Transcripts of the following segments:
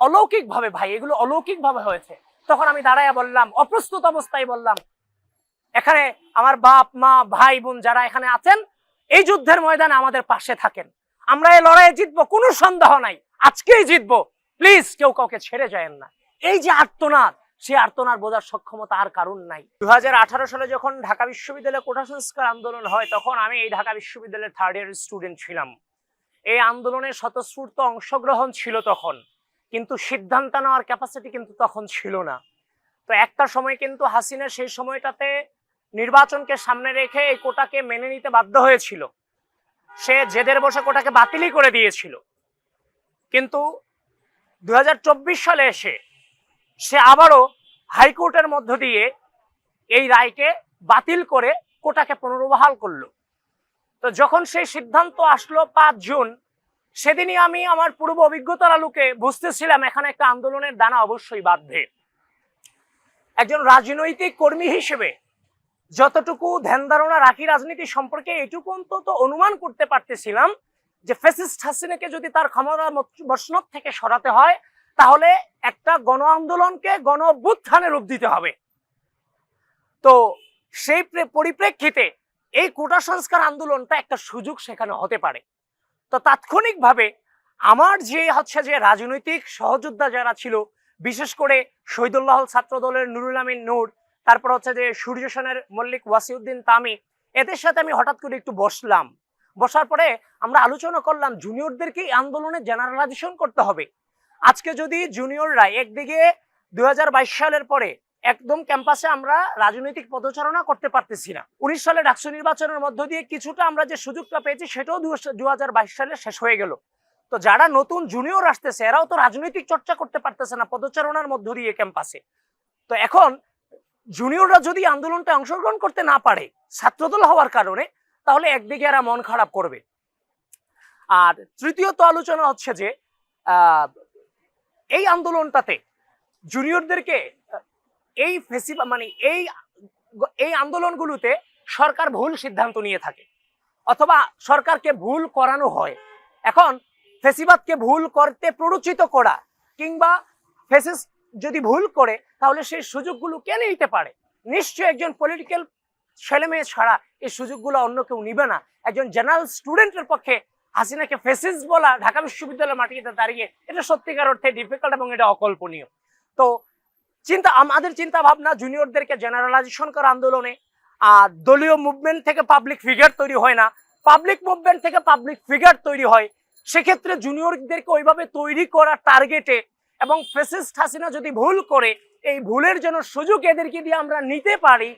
অলৌকিক ভাবে ভাই, এগুলো অলৌকিক ভাবে হয়েছে। তখন আমি দাঁড়াইয়া বললাম, অপ্রস্তুত অবস্থায় বললাম, এখানে আমার বাপ মা ভাই বোন যারা এখানে আছেন, এই যুদ্ধের ময়দানে আমাদের পাশে থাকেন, আমরা এই লড়াইয়ে জিতবো, কোনো সন্দেহ নাই, আজকেই জিতবো, প্লিজ কেউ কাউকে ছেড়ে যায়েন না। এই যে আর্তনাদ, সেই আর্তনাদ বোঝার সক্ষমতা আর কারণ নাই। 2018 সালে যখন ঢাকা বিশ্ববিদ্যালয়ে কোটা সংস্কার আন্দোলন হয়, তখন আমি এই ঢাকা বিশ্ববিদ্যালয়ের 3rd ইয়ার স্টুডেন্ট ছিলাম। এই আন্দোলনে স্বতঃস্ফূর্ত অংশগ্রহণ ছিল তখন, কিন্তু সিদ্ধান্ত নেওয়ার ক্যাপাসিটি কিন্তু তখন ছিল না। তো একটা সময় কিন্তু হাসিনা সেই সময়টাতে নির্বাচনকে সামনে রেখে এই কোটাকে মেনে নিতে বাধ্য হয়েছিল, সে জেদের বসে কোটাকে বাতিলই করে দিয়েছিল। কিন্তু 2024 সালে এসে সে আবারও হাইকোর্টের মধ্য দিয়ে এই রায়কে বাতিল করে কোটাকে পুনর্বহাল করলো। তো যখন সেই সিদ্ধান্ত আসলো 5 জুন, সেদিনই আমি আমার পূর্ব অভিজ্ঞতার আলোকে বুঝতেছিলাম এখানে একটা আন্দোলনের দানা অবশ্যই বাঁধবে। একজন রাজনৈতিক কর্মী হিসেবে যতটুকু ধ্যান ধারণা রাখি রাজনীতি সম্পর্কে, এটুকু অন্তত অনুমান করতে পারতেছিলাম যে ফ্যাসিস্ট হাসিনাকে যদি তার ক্ষমতা মসনদ থেকে সরাতে হয়, তাহলে একটা গণ আন্দোলনকে গণ অভ্যুত্থানে রূপ দিতে হবে। তো সেই পরিপ্রেক্ষিতে এই কোটা সংস্কার আন্দোলনটা একটা সুযোগ সেখানে হতে পারে। তো তাৎক্ষণিকভাবে আমার যে রাজনৈতিক সহযোদ্ধা যারা ছিল, বিশেষ করে শহীদুল্লাহ ছাত্র দলের নুরুল আমিন নূর, তারপর যে সূর্য সেনের মল্লিক ওয়াসিউদ্দিন তামি, এদের সাথে আমি হঠাৎ করে একটু বসলাম। বসার পরে আমরা আলোচনা করলাম জুনিয়রদেরকে এই আন্দোলনে জেনারেলাইজেশন করতে হবে। আজকে যদি জুনিয়ররা একদিকে 2022 সালের পরে একদম ক্যাম্পাসে আমরা রাজনৈতিক পদচারণা করতে পারতেছি না, 19 সালে ডাকসু নির্বাচনের মধ্য দিয়ে কিছুটা আমরা যে সুযোগটা পেয়েছি সেটাও 2022 সালে শেষ হয়ে গেল। তো যারা নতুন জুনিয়র আসতেছে এরাও তো রাজনৈতিক চর্চা করতে পারতেছে না পদচারণার মধ্য দিয়ে ক্যাম্পাসে। তো এখন জুনিয়ররা যদি আন্দোলনটা অংশগ্রহণ করতে না পারে ছাত্রদল হওয়ার কারণে, তাহলে একদিকে এরা মন খারাপ করবে। আর তৃতীয়ত আলোচনা হচ্ছে যে এই আন্দোলনটাতে জুনিয়রদেরকে এই এই আন্দোলনগুলোতে সরকার ভুল সিদ্ধান্ত নিয়ে থাকে, অথবা সরকারকে ভুল করানো হয়। এখন ফেসিবাদকে ভুল করতে প্ররোচিত করা, কিংবা ফেসিস্ট যদি ভুল করে তাহলে সেই সুযোগগুলো কেন নিতে পারে? নিশ্চয়ই একজন পলিটিক্যাল ছেলেমেয়ে ছাড়া এই সুযোগগুলো অন্য কেউ নিবে না। একজন জেনারেল স্টুডেন্টের পক্ষে হাসিনাকে ফেসিস্ট বলা ঢাকা বিশ্ববিদ্যালয়ের মাটিতে দাঁড়িয়ে, এটা সত্যিকার অর্থে ডিফিকাল্ট এবং এটা অকল্পনীয়। তো আমাদের চিন্তা ভাবনা জুনিয়রদেরকে জেনারেলাইজেশন করা আন্দোলনে, দলীয় মুভমেন্ট থেকে পাবলিক ফিগার তৈরি হয় না, পাবলিক মুভমেন্ট থেকে পাবলিক ফিগার তৈরি হয়। সেক্ষেত্রে জুনিয়রদেরকে ওইভাবে তৈরি করা টার্গেটে, এবং ফ্যাসিস্ট হাসিনা যদি ভুল করে এই ভুলের জন্য সুযোগ এদেরকে দিয়ে আমরা নিতে পারি,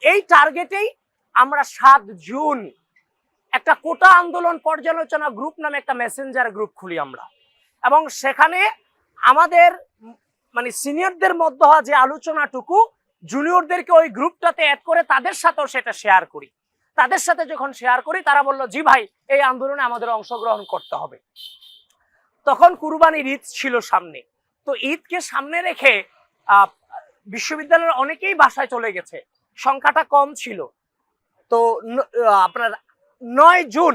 এই টার্গেটেই আমরা 7 জুন একটা কোটা আন্দোলন পর্যালোচনা গ্রুপ নামে একটা মেসেঞ্জার গ্রুপ খুলি আমরা, এবং সেখানে আমাদের সিনিয়রদের মধ্যে হওয়া যে আলোচনাটুকু জুনিয়রদেরকে ওই গ্রুপটাতে অ্যাড করে তাদের সাথেও সেটা শেয়ার করি। তাদের সাথে যখন শেয়ার করি তারা বলল, জি ভাই, এই আন্দোলনে আমাদের অংশগ্রহণ করতে হবে। তখন কুরবানির ঈদ ছিল সামনে। তো ঈদকে সামনে রেখে বিশ্ববিদ্যালয়ের অনেকেই বাসায় চলে গেছে, সংখ্যাটা কম ছিল। তো আপনার 9 জুন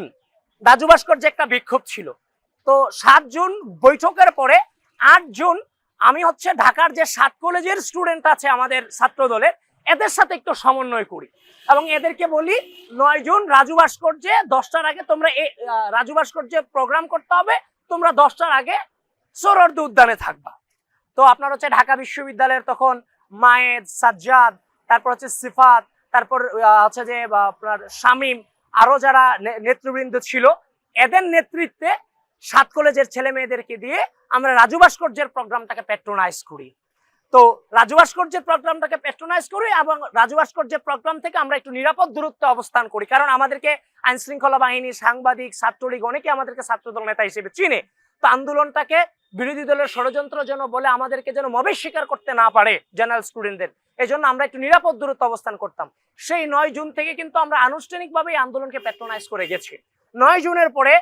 রাজু ভাস্কর্যে একটা বিক্ষোভ ছিল। তো 7 জুন বৈঠকের পরে 8 জুন আমি ঢাকার যে 7 কলেজের স্টুডেন্ট আছে আমাদের ছাত্র দলের, এদের সাথে একটু সমন্বয় করি এবং এদেরকে বলি 9 জুন রাজু ভাস্কর্যে 10টার আগে তোমরা রাজু ভাস্কর্যে প্রোগ্রাম করতে হবে, তোমরা 10টার আগে সোহরাওয়ার্দী উদ্যানে থাকবা। তো আপনার ঢাকা বিশ্ববিদ্যালয়ের তখন মায়েদ, সাজ্জাদ, তারপর সিফাত, তারপর যে আপনার শামীম, আরো যারা নেতৃবৃন্দ ছিল, এদের নেতৃত্বে 7 কলেজের ছেলে মেয়েদেরকে দিয়ে আমরা রাজু ভাস্কর্যের প্রোগ্রামটাকে প্যাট্রোনাইজ করি। তো রাজু ভাস্কর্যের প্রোগ্রামটাকে প্যাট্রোনাইজ করি এবং রাজু ভাস্কর্যের প্রোগ্রাম থেকে আমরা একটু নিরাপদ দূরত্বে অবস্থান করি, কারণ আমাদেরকে আইন শৃঙ্খলা বাহিনী, সাংবাদিক, ছাত্রলীগ অনেকে আমাদেরকে ছাত্রদল নেতা হিসেবে চিনে। তো আন্দোলনটাকে বিরোধী দলের ষড়যন্ত্র যেন বলে আমাদেরকে যেন মবে স্বীকার করতে না পারে জেনারেল স্টুডেন্টদের, এই জন্য আমরা একটু নিরাপদ দূরত্ব অবস্থান করতাম। সেই 9 জুন থেকে কিন্তু আমরা আনুষ্ঠানিকভাবে এই আন্দোলনকে প্যাট্রোনাইজ করে গেছি। 9 জুনের পরে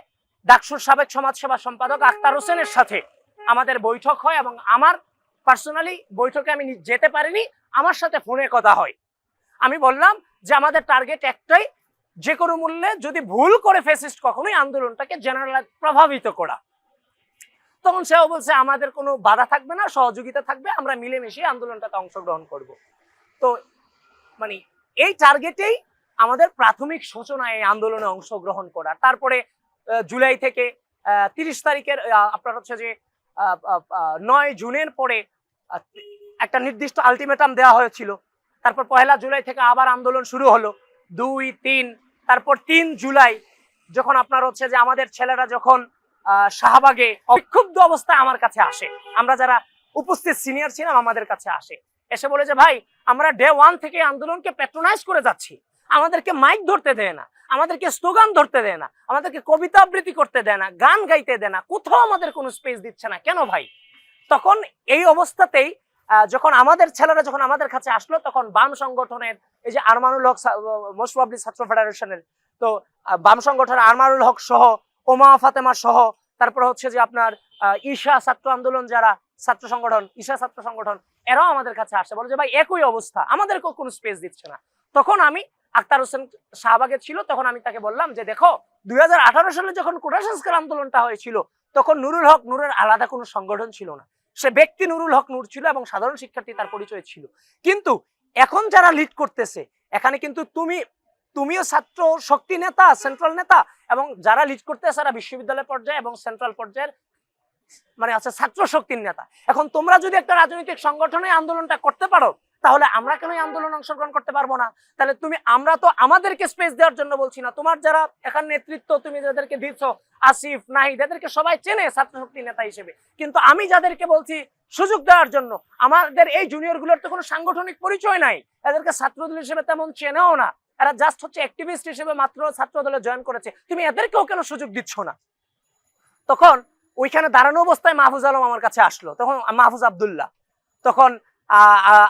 ডাকসুর সাবেক সমাজসেবা সম্পাদক আখতার হোসেনের সাথে আমাদের বৈঠক হয় এবং আমার পার্সোনালি বৈঠকে আমি যেতে পারিনি, আমার সাথে ফোনে কথা হয়। আমি বললাম যে আমাদের টার্গেট একটাই, যে কোনো মূল্যে যদি ভুল করে ফ্যাসিস্ট কখনোই আন্দোলনটাকে জেনারেল প্রভাবিত করা। তখন সেও বলছে আমাদের কোনো বাধা থাকবে না, সহযোগিতা থাকবে, আমরা মিলেমিশে আন্দোলনটাতে অংশগ্রহণ করব। তো মানে এই টার্গেটেই আমাদের প্রাথমিক সূচনা এই আন্দোলনে অংশগ্রহণ করা। তারপরে জুলাই থেকে 30 তারিখের আপনার হচ্ছে যে 9 জুনের পরে একটা নির্দিষ্ট আলটিমেটাম দেওয়া হয়েছিল। তারপর 1 জুলাই থেকে আবার আন্দোলন শুরু হলো, 2, 3, তারপর 3 জুলাই যখন আপনার হচ্ছে যে আমাদের ছেলেরা যখন শাহবাগে বিক্ষুব্ধ অবস্থায় আমার কাছে আসে, আমরা যারা উপস্থিত সিনিয়র ছিলাম আমাদের কাছে আসে, এসে বলে যে ভাই আমরা ডে 1 থেকে আন্দোলনকে প্যাট্রোনাইজ করে যাচ্ছি, আমাদেরকে মাইক ধরতে দেয় না, আমাদেরকে স্লোগান ধরতে দেয় না, আমাদেরকে কবিতা আবৃত্তি করতে দেয় না, গান গাইতে দেয় না, কোথাও আমাদের কোনো স্পেস দিচ্ছে না, কেন ভাই? তখন এই অবস্থাতেই যখন আমাদের ছেলেরা যখন আমাদের কাছে আসলো, তখন বাম সংগঠনের এই যে আরমানুল হক, মোস্ট প্রবাবলি ছাত্র ফেডারেশনের, তো বাম সংগঠনের আরমানুল হক সহ, ওমা ফাতেমা সহ, তারপর হচ্ছে যে আপনার ঈশা ছাত্র আন্দোলন, যারা ছাত্র সংগঠন, ঈশা ছাত্র সংগঠন, এরাও আমাদের কাছে আসে, বলে যে ভাই একই অবস্থা, আমাদেরকেও কোনো স্পেস দিচ্ছে না। তখন আমি, আক্তার হোসেন শাহবাগে ছিল, তখন আমি তাকে বললাম যে দেখো 2018 সালে যখন কোটা সংস্কার আন্দোলনটা হয়েছিল, তখন নুরুল হক নূরের আলাদা কোনো সংগঠন ছিল না, সে ব্যক্তি নুরুল হক নূর ছিল এবং সাধারণ শিক্ষার্থী তার পরিচয় ছিল। কিন্তু এখন যারা লিড করতেছে এখানে কিন্তু তুমিও ছাত্র শক্তি নেতা, সেন্ট্রাল নেতা, এবং যারা লিড করতেছে তারা বিশ্ববিদ্যালয় পর্যায়ে এবং সেন্ট্রাল পর্যায়ের মানে আছে ছাত্র শক্তির নেতা। এখন তোমরা যদি একটা রাজনৈতিক সংগঠনে আন্দোলনটা করতে পারো, তাহলে আমরা কেন এই আন্দোলন অংশগ্রহণ করতে পারবো না? তাহলে আমরা তো আমাদেরকে স্পেস দেওয়ার জন্য বলছি না, তোমার যারা এখানে নেতৃত্ব তুমি যাদেরকে দিচ্ছ, আসিফ, নাহিদ, এদেরকে সবাই চেনে ছাত্র শক্তি নেতা হিসেবে, কিন্তু আমি যাদেরকে বলছি সুযোগ দেওয়ার জন্য, আমাদের এই জুনিয়র গুলোর তো কোনো সাংগঠনিক পরিচয় নাই, এদেরকে ছাত্রদল হিসেবে তেমন চেনেও না, এরা জাস্ট হচ্ছে অ্যাক্টিভিস্ট হিসেবে মাত্র ছাত্র দলে জয়েন করেছে, তুমি এদেরকেও কেন সুযোগ দিচ্ছ না? তখন ওইখানে দাঁড়ানো অবস্থায় মাহফুজ আলম আমার কাছে আসলো, তখন মাহফুজ আব্দুল্লাহ তখন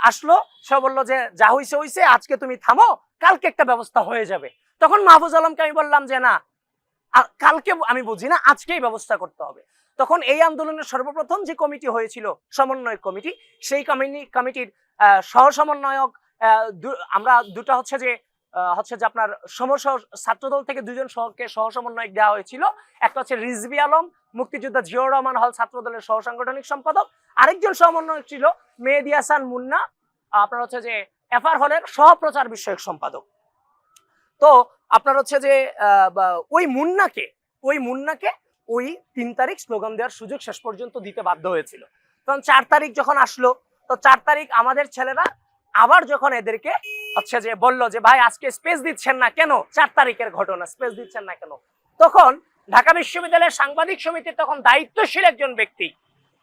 আসলো, সে বললো যে যা হইছে হইছে, আজকে তুমি থামো, কালকে একটা ব্যবস্থা হয়ে যাবে। তখন মাহফুজ আলমকে আমি বললাম যে না, কালকে আমি বুঝি না, আজকেই ব্যবস্থা করতে হবে। তখন এই আন্দোলনের সর্বপ্রথম যে কমিটি হয়েছিল, সমন্বয় কমিটি, সেই কমিটির সহ সমন্বয়ক আমরা দুটা হচ্ছে যে আপনার ছাত্রদল থেকে 2 জন সহ সমন্বয়ক দেওয়া হয়েছিল। একটা হচ্ছে রিজভি আলম, মুক্তিযোদ্ধা জিয়াউর রহমান হল ছাত্রদলের সহ সাংগঠনিক সম্পাদক, আরেকজন সমন্বয়ক ছিল মেহেদী হাসান মুন্না, আপনার হচ্ছে যে এফআর হলের সহপ্রচার বিষয়ক সম্পাদক। তো আপনার হচ্ছে যে ওই মুন্নাকে ওই 3 তারিখ স্লোগান দেওয়ার সুযোগ শেষ পর্যন্ত দিতে বাধ্য হয়েছিল। তখন 4 তারিখ যখন আসলো, তো 4 তারিখ আমাদের ছেলেরা আবার যখন এদেরকে হচ্ছে যে বললো যে ভাই আজকে স্পেস দিচ্ছেন না কেন, 4 তারিখের ঘটনা, স্পেস দিচ্ছেন না কেন, তখন ঢাকা বিশ্ববিদ্যালয়ের সাংবাদিক সমিতির তখন দায়িত্বশীল একজন ব্যক্তি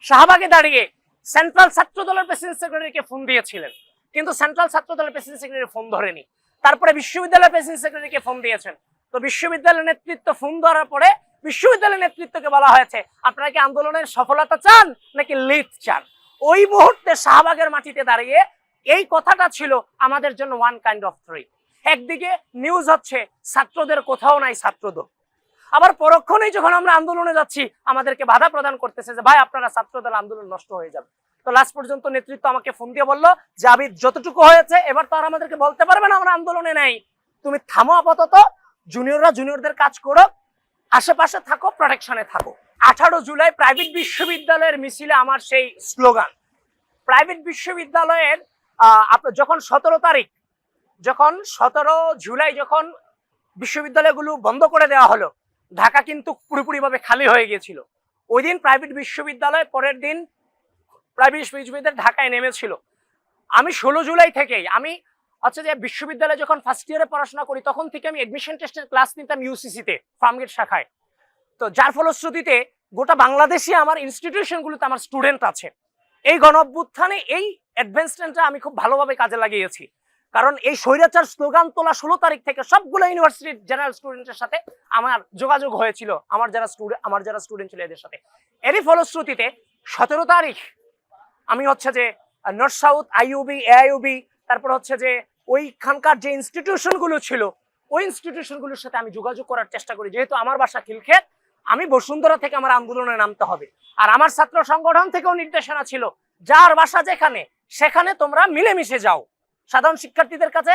শাহবাগে দাঁড়িয়ে সেন্ট্রাল ছাত্র দলের প্রেসিডেন্ট সেক্রেটারিকে ফোন দিয়েছিলেন, কিন্তু সেন্ট্রাল ছাত্র দলের প্রেসিডেন্ট সেক্রেটারি ফোন ধরেনি। তারপরে বিশ্ববিদ্যালয়ের প্রেসিডেন্ট সেক্রেটারিকে ফোন দিয়েছেন, তো বিশ্ববিদ্যালয়ের নেতৃত্ব ফোন ধরার পরে বিশ্ববিদ্যালয়ের নেতৃত্বকে বলা হয়েছে আপনারা কি আন্দোলনের সফলতা চান নাকি লিড চান? ওই মুহূর্তে শাহবাগের মাটিতে দাঁড়িয়ে এই কথাটা ছিল আমাদের জন্য 1 কাইন্ড অফ থ্রি। একদিকে নিউজ হচ্ছে ছাত্রদের কোথাও নাই ছাত্রদল, আবার পরক্ষণেই যখন আমরা আন্দোলনে যাচ্ছি আমাদেরকে বাধা প্রদান করতেছে যে ভাই আপনারা ছাত্রদল, আন্দোলন নষ্ট হয়ে যাবে। তো লাস্ট পর্যন্ত নেতৃত্ব আমাকে ফোন দিয়ে বললো যে আমি যতটুকু হয়েছে এবার তো আর আমাদেরকে বলতে পারবে না আমরা আন্দোলনে নাই, তুমি থামো, আপাতত জুনিয়ররা জুনিয়রদের কাজ করো, আশেপাশে থাকো, প্রোটেকশনে থাকো। 18 জুলাই প্রাইভেট বিশ্ববিদ্যালয়ের মিছিলে আমার সেই স্লোগান, প্রাইভেট বিশ্ববিদ্যালয়ের যখন 17 জুলাই যখন বিশ্ববিদ্যালয়গুলো বন্ধ করে দেওয়া হলো, ঢাকা কিন্তু পুরোপুরিভাবে খালি হয়ে গিয়েছিল। ওই দিন প্রাইভেট বিশ্ববিদ্যালয়, পরের দিন প্রাইভেট বিশ্ববিদ্যালয় ঢাকায় নেমেছিল। আমি 16 জুলাই থেকেই, আমি আচ্ছা যে বিশ্ববিদ্যালয়ে যখন ফার্স্ট ইয়ারে পড়াশোনা করি তখন থেকে আমি এডমিশন টেস্টের ক্লাস নিতাম ইউসিসিতে, ফার্মগেট শাখায়। তো যার ফলশ্রুতিতে গোটা বাংলাদেশে আমার ইনস্টিটিউশনগুলোতে আমার স্টুডেন্ট আছে। এই গণ অভ্যুত্থানে এই অ্যাডভান্সমেন্টটা আমি খুব ভালোভাবে কাজে লাগিয়েছি, কারণ এই স্বৈরাচার স্লোগান তোলা 16 তারিখ থেকে সবগুলো ইউনিভার্সিটির জেনারেল স্টুডেন্টের সাথে আমার যোগাযোগ হয়েছিল, আমার যারা স্টুডেন্ট ছিল এদের সাথে। এরই ফলশ্রুতিতে 17 তারিখ আমি হচ্ছে যে নর্থ সাউথ, আইইউবি, এআইইউবি, তারপর হচ্ছে যে ওইখানকার যে ইনস্টিটিউশনগুলো ছিল ওই ইনস্টিটিউশনগুলোর সাথে আমি যোগাযোগ করার চেষ্টা করি, যেহেতু আমার বাসা খিলক্ষেত, আমি বসুন্ধরা থেকে আমার আন্দোলনে নামতে হবে। আর আমার ছাত্র সংগঠন থেকেও নির্দেশনা ছিল যার বাসা যেখানে সেখানে তোমরা মিলেমিশে যাও, সাধারণ শিক্ষার্থীদের কাছে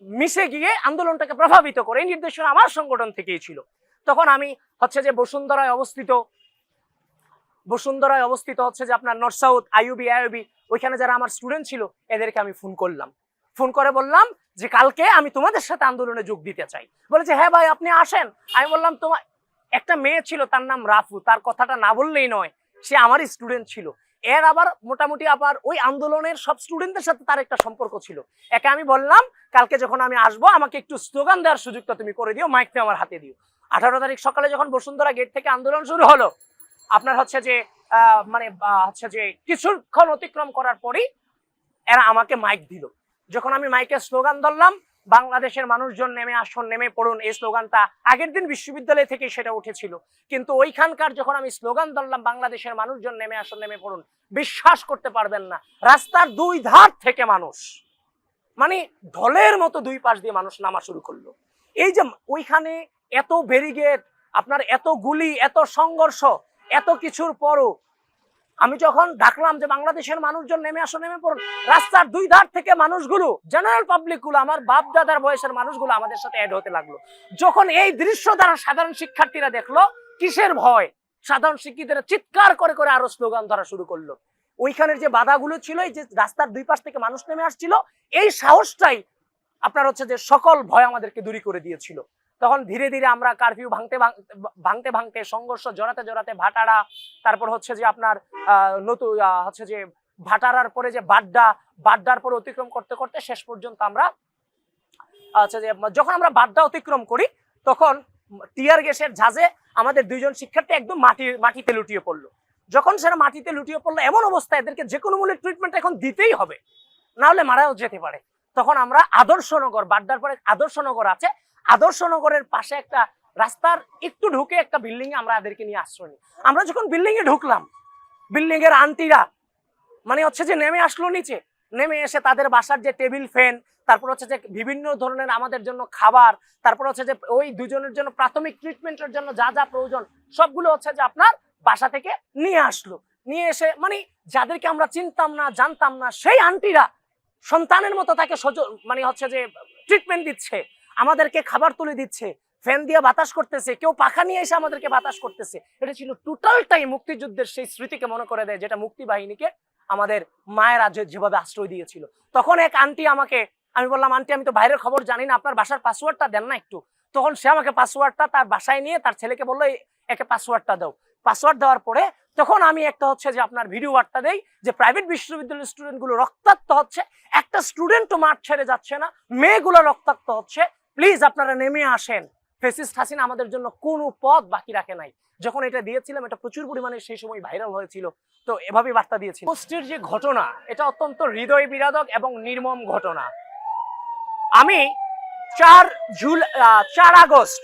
মিশে গিয়ে আন্দোলনটাকে প্রভাবিত করে, এই নির্দেশনা আমার সংগঠন থেকেই ছিল। তখন আমি হচ্ছে যে বসুন্ধরায় অবস্থিত বসুন্ধরায় অবস্থিত হচ্ছে যে আপনার নর্থ সাউথ আইইউবি ওইখানে যারা আমার স্টুডেন্ট ছিল এদেরকে আমি ফোন করলাম, ফোন করে বললাম যে কালকে আমি তোমাদের সাথে আন্দোলনে যোগ দিতে চাই। বলে যে হ্যাঁ ভাই আপনি আসেন। আমি বললাম তোমার একটা মেয়ে ছিল তার নাম রাফু, তার কথাটা না বললেই নয়, সে আমারই স্টুডেন্ট ছিল। এর আবার মোটামুটি আবার ওই আন্দোলনের সব স্টুডেন্টদের সাথে তার একটা সম্পর্ক ছিল। একে আমি বললাম কালকে যখন আমি আসবো আমাকে একটু স্লোগান দেওয়ার সুযোগটা তুমি করে দিও, মাইকটা আমার হাতে দিও। 18 তারিখ সকালে যখন বসুন্ধরা গেট থেকে আন্দোলন শুরু হলো, আপনার হচ্ছে যে হচ্ছে যে কিছুক্ষণ অতিক্রম করার পরই এরা আমাকে মাইক দিল। যখন আমি মাইকে স্লোগান ধরলাম, বাংলাদেশের মানুষজন নেমে আসুন, নেমে পড়ুন, এই স্লোগানটা আগের দিন বিশ্ববিদ্যালয় থেকে সেটা উঠেছিল, কিন্তু ওইখানকার যখন আমি স্লোগান ধরলাম বাংলাদেশের মানুষজন নেমে আসুন, নেমে পড়ুন, বিশ্বাস করতে পারবেন না রাস্তার দুই ধার থেকে মানুষ মানে ঢলের মতো দুই পাশ দিয়ে মানুষ নামা শুরু করলো। এই যে ওইখানে এত ব্যারিকেড, আপনার এত গুলি, এত সংঘর্ষ, এত কিছুর পরও আমি যখন ডাকলাম যে বাংলাদেশের মানুষজন নেমে আসো, নেমে পড়ুন, রাস্তার দুই ধার থেকে মানুষগুলো, জেনারেল পাবলিক গুলো, আমার বাপ দাদার বয়সের মানুষগুলো আমাদের সাথে অ্যাড হতে লাগলো। যখন এই দৃশ্য দ্বারা সাধারণ শিক্ষার্থীরা দেখলো, কিসের ভয়, সাধারণ শিক্ষিতরা চিৎকার করে করে আরো স্লোগান ধরা শুরু করলো। ওইখানের যে বাধাগুলো ছিল, এই যে রাস্তার দুই পাশ থেকে মানুষ নেমে আসছিল, এই সাহসটাই আপনার হচ্ছে যে সকল ভয় আমাদেরকে দূরী করে দিয়েছিল। তখন ধীরে ধীরে আমরা কারফিউ ভাঙতে ভাঙতে সংঘর্ষ জড়াতে ভাটারা, তারপর হচ্ছে যে আপনার নতুন হচ্ছে যে ভাটারার পরে যে বাড্ডার পরে অতিক্রম করতে করতে শেষ পর্যন্ত আমরা হচ্ছে যে যখন আমরা বাড্ডা অতিক্রম করি তখন টিয়ার গ্যাসের ঝাঁজে আমাদের দুইজন শিক্ষার্থী একদম মাটিতে লুটিয়ে পড়লো। যখন সেটা মাটিতে লুটিয়ে পড়লো, এমন অবস্থা এদেরকে যে কোনো মূল্যে ট্রিটমেন্ট এখন দিতেই হবে, না হলে মারাও যেতে পারে। তখন আমরা আদর্শনগর, বাড্ডার পরে আদর্শনগর আছে, আদর্শনগরের পাশে একটা রাস্তার একটু ঢুকে একটা বিল্ডিং এ আমরা এদেরকে নিয়ে আশ্রয় নিই। আমরা যখন বিল্ডিং এ ঢুকলাম, বিল্ডিং এর আন্টিরা মানে হচ্ছে যে নেমে আসলো নিচে, নেমে এসে তাদের বাসার যে টেবিল ফ্যান, তারপর হচ্ছে যে বিভিন্ন ধরনের আমাদের জন্য খাবার, তারপর হচ্ছে যে ওই দুজনের জন্য প্রাথমিক ট্রিটমেন্টের জন্য যা যা প্রয়োজন সবগুলো হচ্ছে যে আপনার বাসা থেকে নিয়ে আসলো। নিয়ে এসে মানে যাদেরকে আমরা চিনতাম না, জানতাম না, সেই আন্টিরা সন্তানের মতো তাকে মানে হচ্ছে যে ট্রিটমেন্ট দিচ্ছে, আমাদেরকে খাবার তুলে দিচ্ছে, ফ্যান দিয়ে বাতাস করতেছে, কেউ পাখা নিয়ে এসে আমাদেরকে বাতাস করতেছে। এটা ছিল টোটালটাই মুক্তিযুদ্ধের সেই স্মৃতিকে মনে করে দেয়, যেটা মুক্তি বাহিনীকে আমাদের মায়েরা যেভাবে আশ্রয় দিয়েছিল। তখন এক আন্টি আমাকে, আমি বললাম আন্টি আমি তো বাইরের খবর জানি না, আপনার বাসার পাসওয়ার্ডটা দেন না একটু। তখন সে আমাকে পাসওয়ার্ডটা তার বাসায় নিয়ে তার ছেলেকে বললো একে পাসওয়ার্ডটা দাও। পাসওয়ার্ড দেওয়ার পরে তখন আমি একটা হচ্ছে যে আপনার ভিডিও বার্তা দেই যে প্রাইভেট বিশ্ববিদ্যালয়ের স্টুডেন্ট গুলো রক্তাক্ত হচ্ছে, একটা স্টুডেন্টও মাঠ ছেড়ে যাচ্ছে না, মেয়েগুলো রক্তাক্ত হচ্ছে, প্লিজ আপনারা নেমে আসেন, ফ্যাসিস্ট হাসিনা আমাদের জন্য কোনো পথ বাকি রাখে নাই। যখন এটা দিয়েছিলাম এটা প্রচুর পরিমাণে সেই সময় ভাইরাল হয়েছিল, তো এভাবেই বার্তা দিয়েছিল। পোস্টের যে ঘটনা, এটা অত্যন্ত হৃদয় বিদারক এবং নির্মম ঘটনা। আমি 4 আগস্ট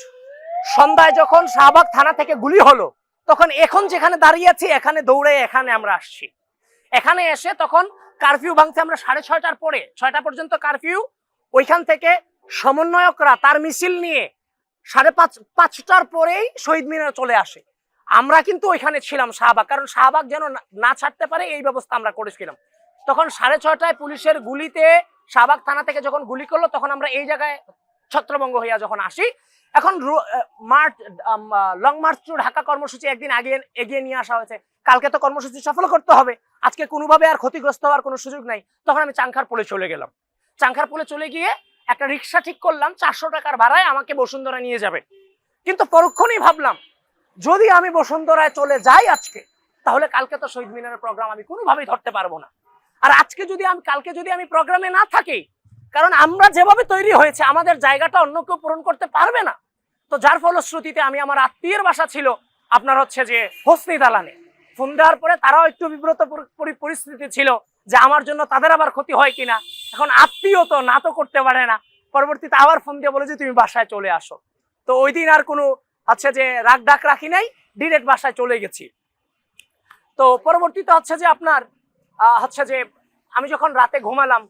সন্ধ্যায় যখন শাহবাগ থানা থেকে গুলি হলো, তখন এখন যেখানে দাঁড়িয়ে আছি এখানে দৌড়ে এখানে আমরা আসছি। এখানে এসে তখন কারফিউ ভাঙতে আমরা 6:30টার পরে, 6টা পর্যন্ত কারফিউ, ওইখান থেকে সমন্বয়করা তার মিছিল নিয়ে 5:30টার পরেই শহীদ মিনারে চলে আসে। আমরা কিন্তু ওইখানে ছিলাম শাহবাগ, কারণ শাহবাগ যেন না ছাড়তে পারে এই ব্যবস্থা আমরা করেছিলাম। তখন 6:30টায় পুলিশের গুলিতে শাহবাগ থানা থেকে যখন গুলি করলো, তখন আমরা এই জায়গায় ছত্রভঙ্গ হইয়া যখন আসি। এখন লং মার্চ টু ঢাকা কর্মসূচি একদিন আগে এগিয়ে নিয়ে আসা হয়েছে, কালকে তো কর্মসূচি সফল করতে হবে, আজকে কোনোভাবে আর ক্ষতিগ্রস্ত হওয়ার কোনো সুযোগ নাই। তখন আমি চাংখারপোলে চলে গেলাম। চাংখারপোলে চলে গিয়ে একটা রিক্সা ঠিক করলাম, 400 টাকার ভাড়ায় আমাকে বসুন্ধরা নিয়ে যাবে। কিন্তু পরক্ষণেই ভাবলাম যদি আমি বসুন্ধরায় চলে যাই আজকে, তাহলে কালকে তো শহীদ মিনারের প্রোগ্রাম আমি কোনোভাবেই ধরতে পারবো না। আর কালকে যদি আমি প্রোগ্রামে না থাকি, কারণ আমরা যেভাবে তৈরি হয়েছে আমাদের জায়গাটা অন্য কেউ পূরণ করতে পারবে না। তো যার ফলশ্রুতিতে আমি আমার আত্মীয়ের বাসা ছিল আপনার হচ্ছে যে হোসনি দালানে, ফোন দেওয়ার পরে তারাও একটু বিব্রত পরিস্থিতি ছিল যে আমার জন্য তাদের আবার ক্ষতি হয় কিনা। এখন আত্মীয় তো না তো করতে পারে না, পরবর্তীতে আবার ফোন দিয়ে বলে যে তুমি বাসায় চলে আসো। তো ওই দিন আর কোনো হচ্ছে যে রাগ ডাক রাখি নাই, ডিরেক্ট বাসায় চলে গেছি। তো পরবর্তীতে হচ্ছে যে আপনার হচ্ছে যে আমি যখন রাতে ঘুমালাম,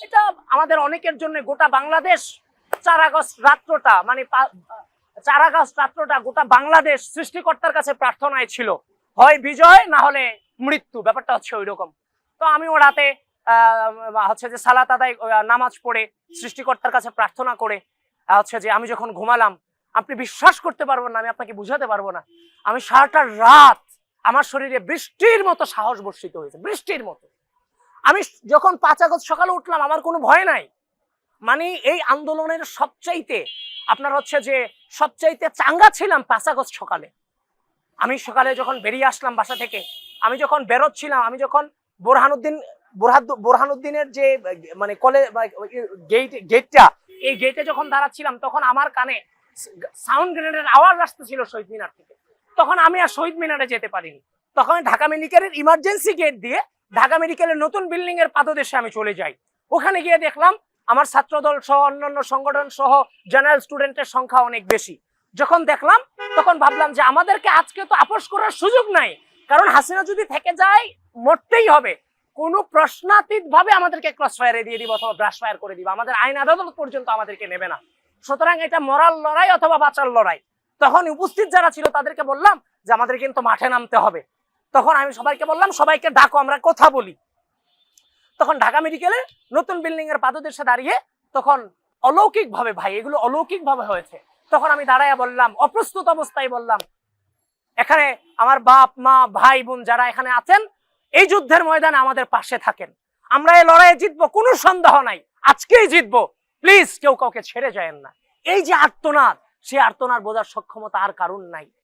এটা আমাদের অনেকের জন্য গোটা বাংলাদেশ 4 আগস্ট রাত্রটা, মানে 4 আগস্ট রাত্রটা গোটা বাংলাদেশ সৃষ্টিকর্তার কাছে প্রার্থনায় ছিল, হয় বিজয় না হলে মৃত্যু, ব্যাপারটা হচ্ছে ওই রকম। তো আমিও রাতে হচ্ছে যে সালাত আদায়, নামাজ পড়ে সৃষ্টিকর্তার কাছে প্রার্থনা করে হচ্ছে যে আমি যখন ঘুমালাম, আপনি বিশ্বাস করতে পারবেন না, আমি আপনাকে বুঝাতে পারবো না, আমি সারাটা রাত আমার শরীরে বৃষ্টির মতো সাহস বর্ষিত হয়েছে, বৃষ্টির মতো। আমি যখন 5 আগস্ট সকালে উঠলাম, আমার কোনো ভয় নাই। মানে এই আন্দোলনের সবচাইতে আপনার হচ্ছে যে সবচাইতে চাঙ্গা ছিলাম 5 আগস্ট সকালে। আমি সকালে যখন বেরিয়ে আসলাম বাসা থেকে, আমি যখন বেরোচ্ছিলাম, আমি যখন বোরহানুদ্দিনের যে মানে গেটটা, এই গেটে যখন দাঁড়াচ্ছিলাম, তখন আমার কানে সাউন্ড গ্রেনেডের আওয়াজ আসতেছিল শহীদ মিনার থেকে। তখন আমি আর শহীদ মিনারে যেতে পারিনি। তখন ঢাকা মেডিকেলের ইমার্জেন্সি গেট দিয়ে ঢাকা মেডিকেলের নতুন বিল্ডিং এর পাদদেশে আমি চলে যাই। ওখানে গিয়ে দেখলাম আমার ছাত্রদল সহ অন্যান্য সংগঠন সহ জেনারেল স্টুডেন্টের সংখ্যা অনেক বেশি। যখন দেখলাম তখন ভাবলাম যে আমাদেরকে আজকে তো আপোষ করার সুযোগ নাই, কারণ হাসিনা যদি থেকে যায় মরতেই হবে। কোনো প্রশ্নাতীত ভাবে আমাদেরকে ক্রস ফায়ারে দিয়ে দিব অথবা ব্রাশ ফায়ার করে দিব, আমাদের আইন আদালত পর্যন্ত আমাদেরকে নেবে না। সুতরাং এটা মরাল লড়াই অথবা বাঁচার লড়াই। তখন উপস্থিত যারা ছিল তাদেরকে বললাম যে আমাদের কিন্তু মাঠে নামতে হবে। তখন আমি সবাইকে বললাম, সবাইকে ডাকো, আমরা কথা বলি। তখন ঢাকা মেডিকেলের নতুন বিল্ডিং এর পাদদেশে দাঁড়িয়ে তখন অলৌকিক ভাবে, ভাই এগুলো অলৌকিক ভাবে হয়েছে, তখন আমি দাঁড়াইয়া বললাম, অপ্রস্তুত অবস্থায় বললাম, এখানে আমার বাপ মা ভাই বোন যারা এখানে আছেন, এই যুদ্ধের ময়দানে আমাদের পাশে থাকেন, আমরা এই লড়াইয়ে জিতবো, কোনো সন্দেহ নাই, আজকেই জিতবো, প্লিজ কেউ কাউকে ছেড়ে যায়েন না। এই যে আর্তনাদ, সেই আর্তনাদ বোঝার সক্ষমতা আর কারণ নাই।